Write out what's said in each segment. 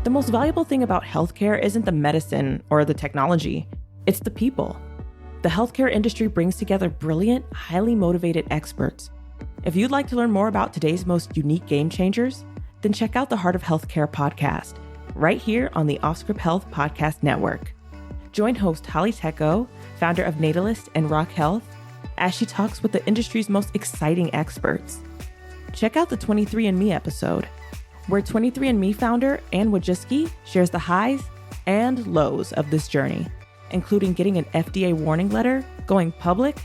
The most valuable thing about healthcare isn't the medicine or the technology, it's the people. The healthcare industry brings together brilliant, highly motivated experts. If you'd like to learn more about today's most unique game changers, then check out the Heart of Healthcare podcast, right here on the OffScrip Health Podcast Network. Join host Holly Tecco, founder of Natalist and Rock Health, as she talks with the industry's most exciting experts. Check out the 23andMe episode, where 23andMe founder Ann Wojcicki shares the highs and lows of this journey, including getting an FDA warning letter, going public,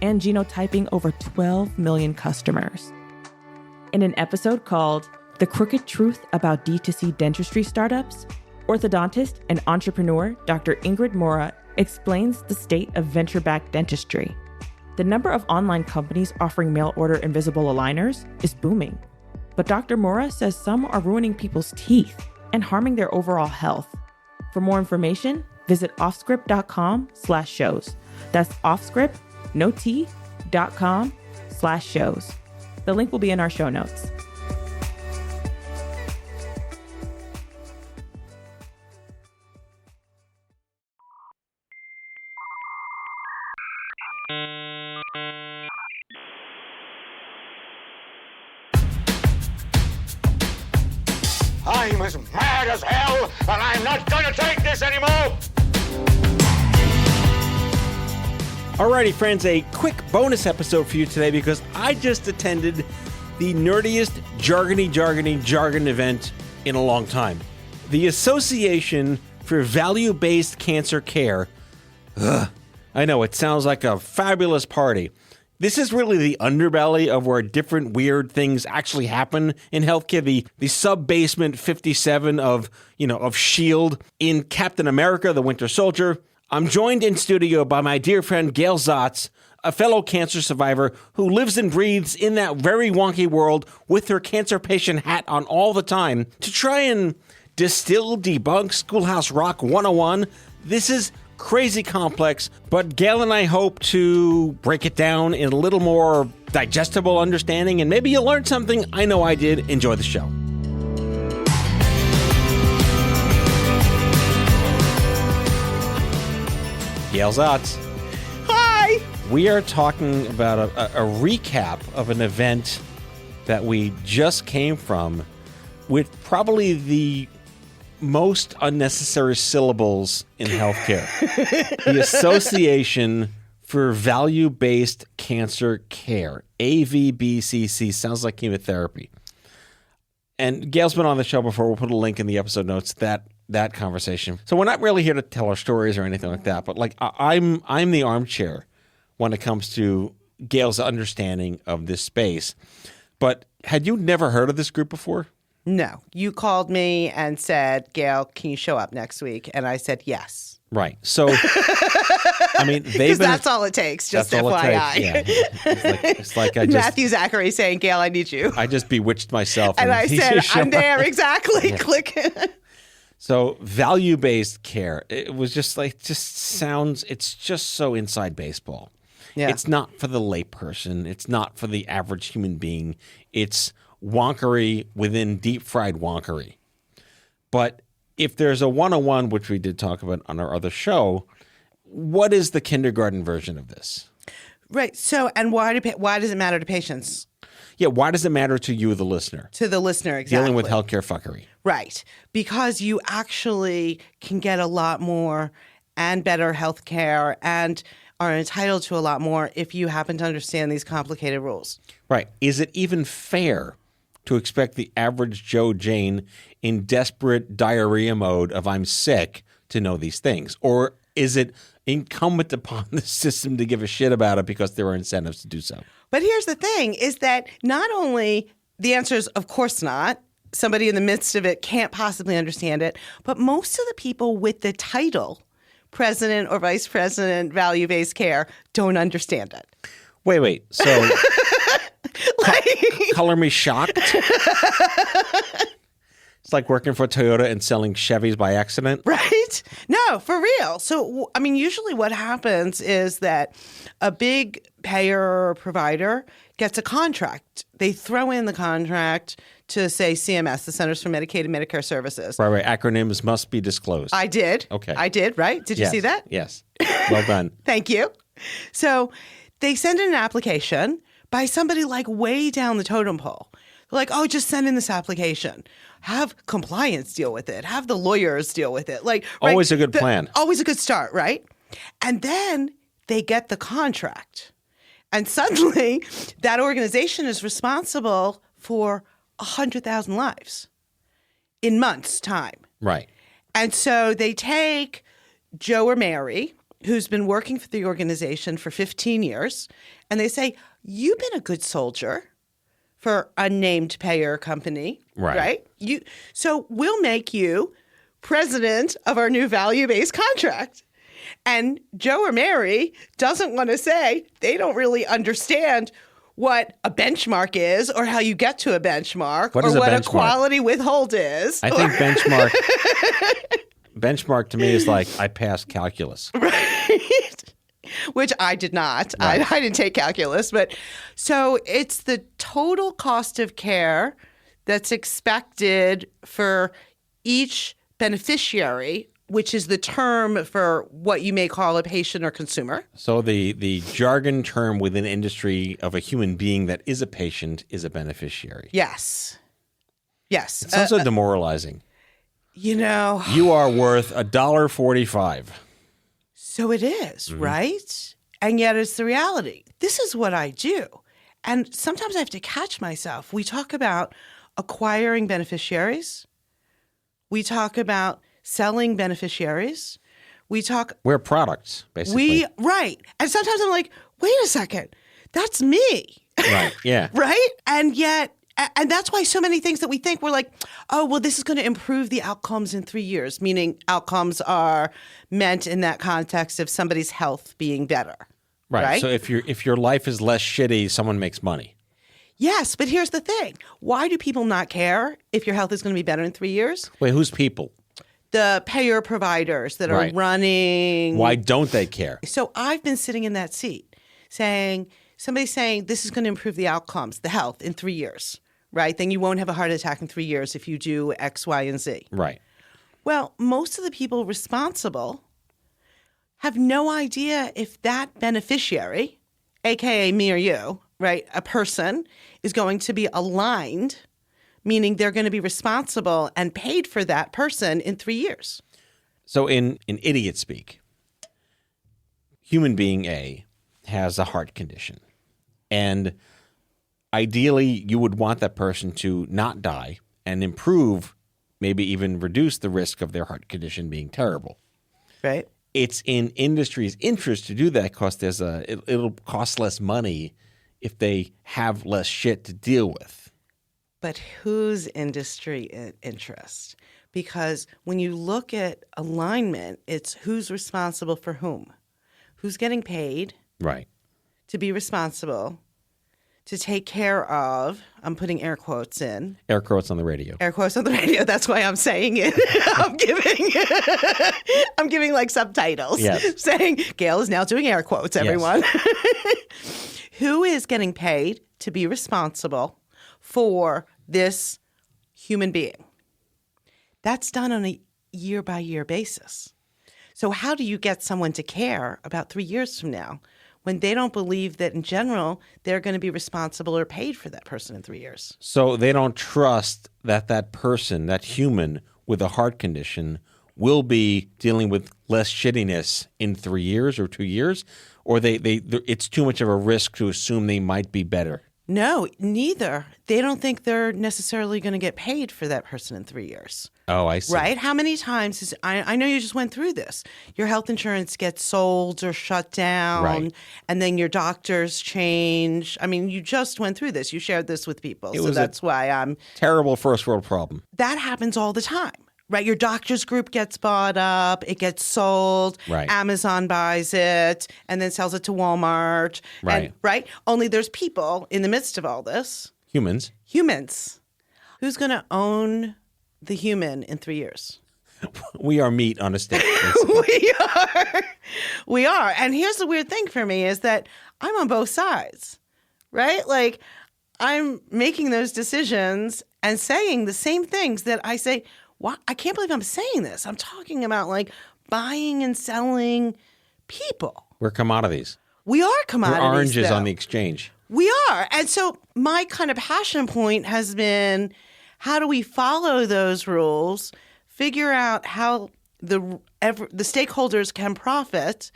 and genotyping over 12 million customers. In an episode called The Crooked Truth About D2C Dentistry Startups, orthodontist and entrepreneur Dr. Ingrid Mora explains the state of venture-backed dentistry. The number of online companies offering mail-order invisible aligners is booming. But Dr. Mora says some are ruining people's teeth and harming their overall health. For more information, visit offscrip.com/shows. That's offscrip, no T.com/shows. The link will be in our show notes. I'm as mad as hell, and I'm not going to take this anymore! Alrighty, friends, a quick bonus episode for you today because I just attended the nerdiest jargon event in a long time. The Association for Value-Based Cancer Care. I know, it sounds like a fabulous party. This is really the underbelly of where different weird things actually happen in healthcare. The subbasement 57 of S.H.I.E.L.D. in Captain America, the Winter Soldier. I'm joined in studio by my dear friend Gail Zahtz, a fellow cancer survivor who lives and breathes in that very wonky world with her cancer patient hat on all the time to try and distill, debunk Schoolhouse Rock 101. This is crazy complex, but Gail and I hope to break it down in a little more digestible understanding, and maybe you'll learn something. I know I did. Enjoy the show. Gail Zahtz. Hi! We are talking about a recap of an event that we just came from with probably the most unnecessary syllables in healthcare. The Association for Value-Based Cancer Care, AVBCC, sounds like chemotherapy. And Gail's been on the show before. We'll put a link in the episode notes that conversation. So we're not really here to tell our stories or anything like that, but like I'm the armchair when it comes to Gail's understanding of this space. But had you never heard of this group before? No. You called me and said, Gail, can you show up next week? And I said, yes. Right. So, I mean, they've been... that's all it takes, just FYI. Yeah. It's like I just... Matthew Zachary saying, Gail, I need you. I just bewitched myself. And I said, I'm there, exactly. Yeah. Click. So, value-based care, it was just sounds, it's just so inside baseball. Yeah. It's not for the layperson. It's not for the average human being. It's wonkery within deep-fried wonkery. But if there's a 101, which we did talk about on our other show, what is the kindergarten version of this? Right. So, and why does it matter to patients? Yeah, why does it matter to you, the listener? To the listener, exactly. Dealing with healthcare fuckery. Right. Because you actually can get a lot more and better healthcare and are entitled to a lot more if you happen to understand these complicated rules. Right. Is it even fair to expect the average Joe Jane in desperate diarrhea mode of I'm sick to know these things? Or is it incumbent upon the system to give a shit about it because there are incentives to do so? But here's the thing, is that not only the answer is, of course not, somebody in the midst of it can't possibly understand it, but most of the people with the title, president or vice president, value-based care, don't understand it. Wait. So, color me shocked. It's like working for Toyota and selling Chevys by accident. Right? No, for real. So, I mean, usually what happens is that a big payer or provider gets a contract. They throw in the contract to, say, CMS, the Centers for Medicaid and Medicare Services. Right. Acronyms must be disclosed. I did. Okay. I did, right? Did you see that? Yes. Well done. Thank you. So they send in an application by somebody like way down the totem pole. They're like, oh, just send in this application. Have compliance deal with it. Have the lawyers deal with it. Like, right? Always a good plan. Always a good start, right? And then they get the contract. And suddenly that organization is responsible for 100,000 lives in months' time. Right. And so they take Joe or Mary, who's been working for the organization for 15 years, and they say, you've been a good soldier for unnamed payer company, right? So we'll make you president of our new value-based contract. And Joe or Mary doesn't want to say they don't really understand what a benchmark is or how you get to a benchmark or what a quality withhold is. I think benchmark to me is like I passed calculus. Right. Which I did not. Right. I didn't take calculus. But so it's the total cost of care that's expected for each beneficiary, which is the term for what you may call a patient or consumer. So the jargon term within industry of a human being that is a patient is a beneficiary. Yes. Yes. It's also demoralizing. You are worth $1.45. So it is, right? And yet it's the reality. This is what I do. And sometimes I have to catch myself. We talk about acquiring beneficiaries. We talk about selling beneficiaries. We're products, basically. Right. And sometimes I'm like, wait a second, that's me. Right, yeah. Right? And yet, and that's why so many things that we think we're like, oh, well, this is going to improve the outcomes in 3 years, meaning outcomes are meant in that context of somebody's health being better. Right? So if your life is less shitty, someone makes money. Yes, but here's the thing. Why do people not care if your health is going to be better in 3 years? Wait, who's people? The payer providers that are running. Why don't they care? So I've been sitting in that seat somebody's saying this is going to improve the outcomes, the health in 3 years, right? Then you won't have a heart attack in 3 years if you do X, Y, and Z. Right. Well, most of the people responsible have no idea if that beneficiary, AKA me or you, right, a person, is going to be aligned, meaning they're going to be responsible and paid for that person in 3 years. So in idiot speak, human being A has a heart condition. And ideally, you would want that person to not die and improve, maybe even reduce the risk of their heart condition being terrible. Right. It's in industry's interest to do that because it'll cost less money if they have less shit to deal with. But whose industry interest? Because when you look at alignment, it's who's responsible for whom. Who's getting paid to be responsible, to take care of, I'm putting air quotes in. Air quotes on the radio. Air quotes on the radio. That's why I'm saying it. I'm giving like subtitles. Yes. Saying Gail is now doing air quotes, everyone. Yes. Who is getting paid to be responsible for this human being? That's done on a year-by-year basis. So how do you get someone to care about 3 years from now when they don't believe that in general they're going to be responsible or paid for that person in 3 years? So they don't trust that person, that human with a heart condition, will be dealing with less shittiness in 3 years or 2 years, or it's too much of a risk to assume they might be better. No, neither. They don't think they're necessarily going to get paid for that person in 3 years. Oh, I see. Right? How many times I know you just went through this. Your health insurance gets sold or shut down, and then your doctors change. I mean, you just went through this. You shared this with people. So that's why I'm... Terrible first world problem. That happens all the time. Right, your doctor's group gets bought up, it gets sold, Amazon buys it, and then sells it to Walmart. Right. Only there's people in the midst of all this. Humans. Who's going to own the human in 3 years. We are meat on a stick. We are. And here's the weird thing for me is that I'm on both sides, right? Like, I'm making those decisions and saying the same things that I say, "What? I can't believe I'm saying this." I'm talking about like buying and selling people. We're commodities. We are commodities. We're oranges though. on the exchange. We are. And so my kind of passion point has been, how do we follow those rules, figure out how the stakeholders can profit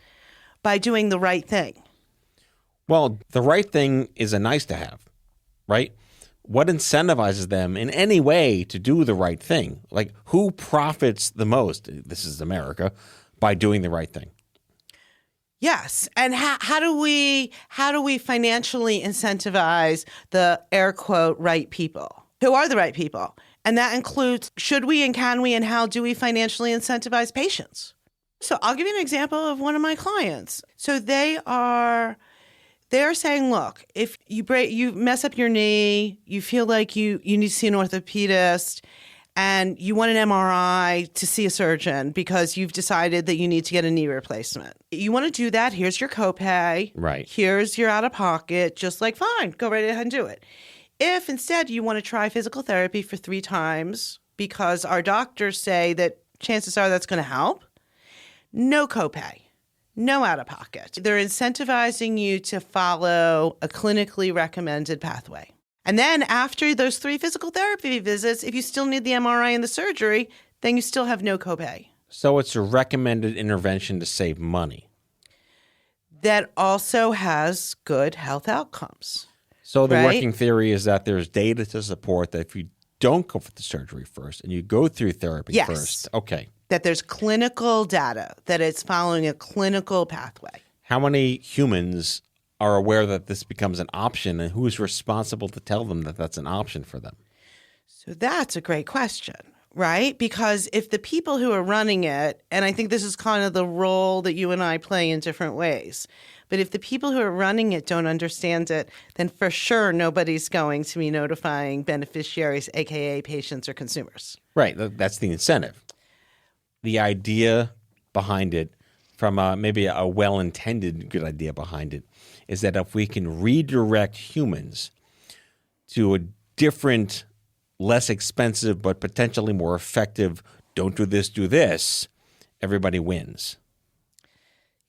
by doing the right thing? Well, the right thing is a nice to have, right? What incentivizes them in any way to do the right thing? Like, who profits the most? This is America, by doing the right thing. Yes. And how do we financially incentivize the air quote right people? Who are the right people? And that includes, should we and can we and how do we financially incentivize patients? So I'll give you an example of one of my clients. So they're saying, look, if you mess up your knee, you feel like you need to see an orthopedist, and you want an MRI to see a surgeon because you've decided that you need to get a knee replacement. You want to do that, here's your copay. Right. Here's your out-of-pocket, just like, fine, go right ahead and do it. If instead you want to try physical therapy for 3 times because our doctors say that chances are that's going to help, no copay, no out-of-pocket. They're incentivizing you to follow a clinically recommended pathway. And then after those 3 physical therapy visits, if you still need the MRI and the surgery, then you still have no copay. So it's a recommended intervention to save money. That also has good health outcomes. So the right? working theory is that there's data to support that if you don't go for the surgery first and you go through therapy first. Okay. That there's clinical data, that it's following a clinical pathway. How many humans are aware that this becomes an option, and who is responsible to tell them that that's an option for them? So that's a great question, right? Because if the people who are running it, and I think this is kind of the role that you and I play in different ways, but if the people who are running it don't understand it, then for sure nobody's going to be notifying beneficiaries, aka patients or consumers. Right. That's the incentive. The idea behind it, from maybe a well-intended good idea behind it, is that if we can redirect humans to a different, less expensive, but potentially more effective, don't do this, everybody wins.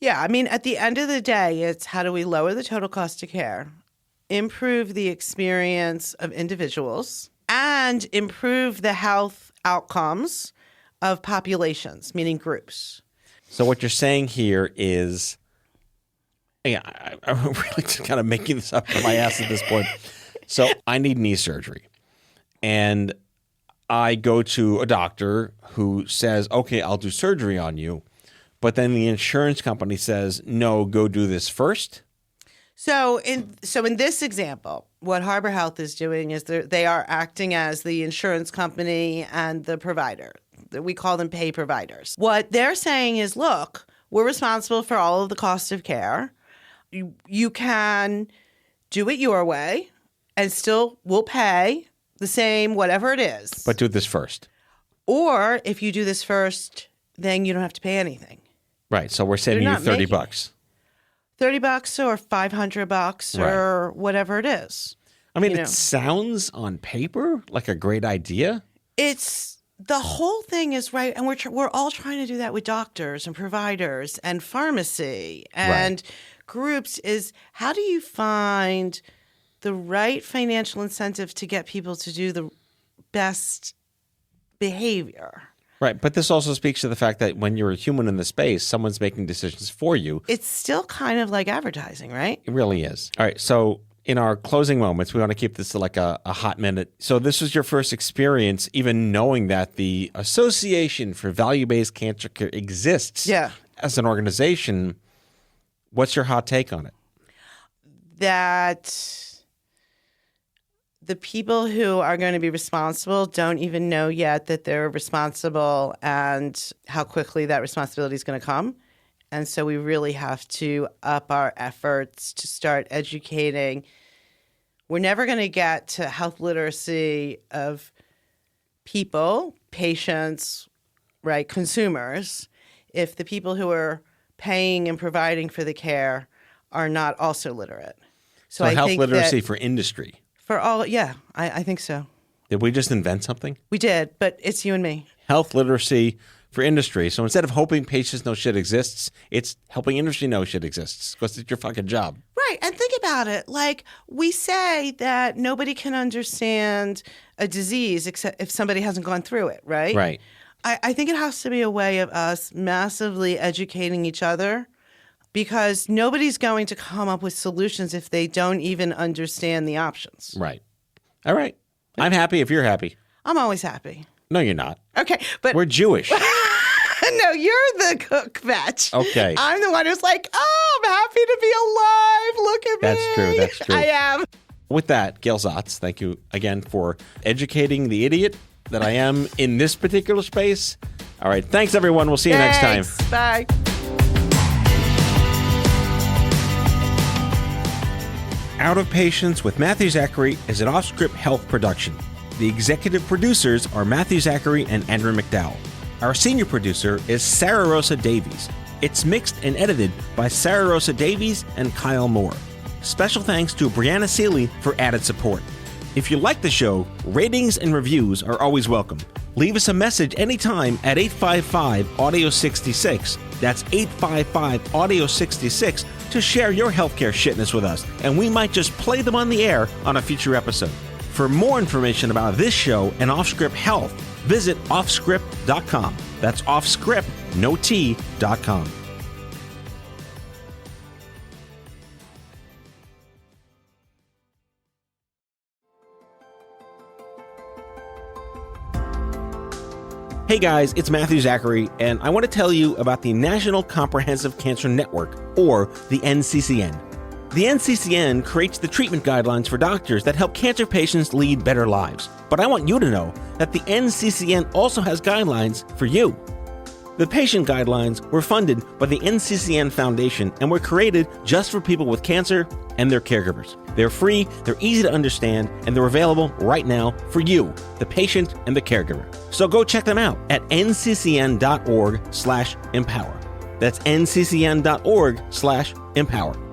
Yeah, I mean, at the end of the day, it's how do we lower the total cost of care, improve the experience of individuals, and improve the health outcomes of populations, meaning groups. So what you're saying here is, I'm really just kind of making this up from my ass at this point. So I need knee surgery, and I go to a doctor who says, okay, I'll do surgery on you. But then the insurance company says, no, go do this first. So in this example, what Harbor Health is doing is they are acting as the insurance company and the provider. We call them pay providers. What they're saying is, look, we're responsible for all of the cost of care. You can do it your way and still we'll pay the same, whatever it is. But do this first. Or if you do this first, then you don't have to pay anything. Right. So we're saving you $30. $30 or $500 or whatever it is. I mean, it sounds on paper like a great idea. It's the whole thing is right. And we're all trying to do that with doctors and providers and pharmacy and groups is how do you find the right financial incentive to get people to do the best behavior? Right. But this also speaks to the fact that when you're a human in the space, someone's making decisions for you. It's still kind of like advertising, right? It really is. All right. So in our closing moments, we want to keep this to like a hot minute. So this was your first experience, even knowing that the Association for Value-Based Cancer Care exists as an organization. What's your hot take on it? That the people who are going to be responsible don't even know yet that they're responsible and how quickly that responsibility is going to come. And so we really have to up our efforts to start educating. We're never going to get to health literacy of people, patients, right, consumers, if the people who are paying and providing for the care are not also literate. So I health think literacy for industry. For all, yeah, I think so. Did we just invent something? We did, but it's you and me. Health literacy for industry. So instead of hoping patients know shit exists, it's helping industry know shit exists because it's your fucking job. Right. And think about it. Like, we say that nobody can understand a disease except if somebody hasn't gone through it, right? Right. I think it has to be a way of us massively educating each other, because nobody's going to come up with solutions if they don't even understand the options. Right. All right. I'm happy if you're happy. I'm always happy. No, you're not. Okay, but we're Jewish. No, you're the cook batch. Okay. I'm the one who's like, oh, I'm happy to be alive. Look at me. That's true. That's true. I am. With that, Gail Zahtz, thank you again for educating the idiot that I am in this particular space. All right. Thanks, everyone. We'll see you next time. Bye. Out of Patience with Matthew Zachary is an OffScrip Health production. The executive producers are Matthew Zachary and Andrew McDowell. Our senior producer is Sarah Rosa Davies. It's mixed and edited by Sarah Rosa Davies and Kyle Moore. Special thanks to Brianna Seeley for added support. If you like the show, ratings and reviews are always welcome. Leave us a message anytime at 855-AUDIO-66. That's 855-AUDIO-66 to share your healthcare shitness with us, and we might just play them on the air on a future episode. For more information about this show and OffScrip Health, visit offscrip.com. That's offscrip, no T.com. Hey guys, it's Matthew Zachary, and I want to tell you about the National Comprehensive Cancer Network, or the NCCN. The NCCN creates the treatment guidelines for doctors that help cancer patients lead better lives. But I want you to know that the NCCN also has guidelines for you. The patient guidelines were funded by the NCCN Foundation and were created just for people with cancer and their caregivers. They're free, they're easy to understand, and they're available right now for you, the patient and the caregiver. So go check them out at nccn.org/empower. That's nccn.org/empower.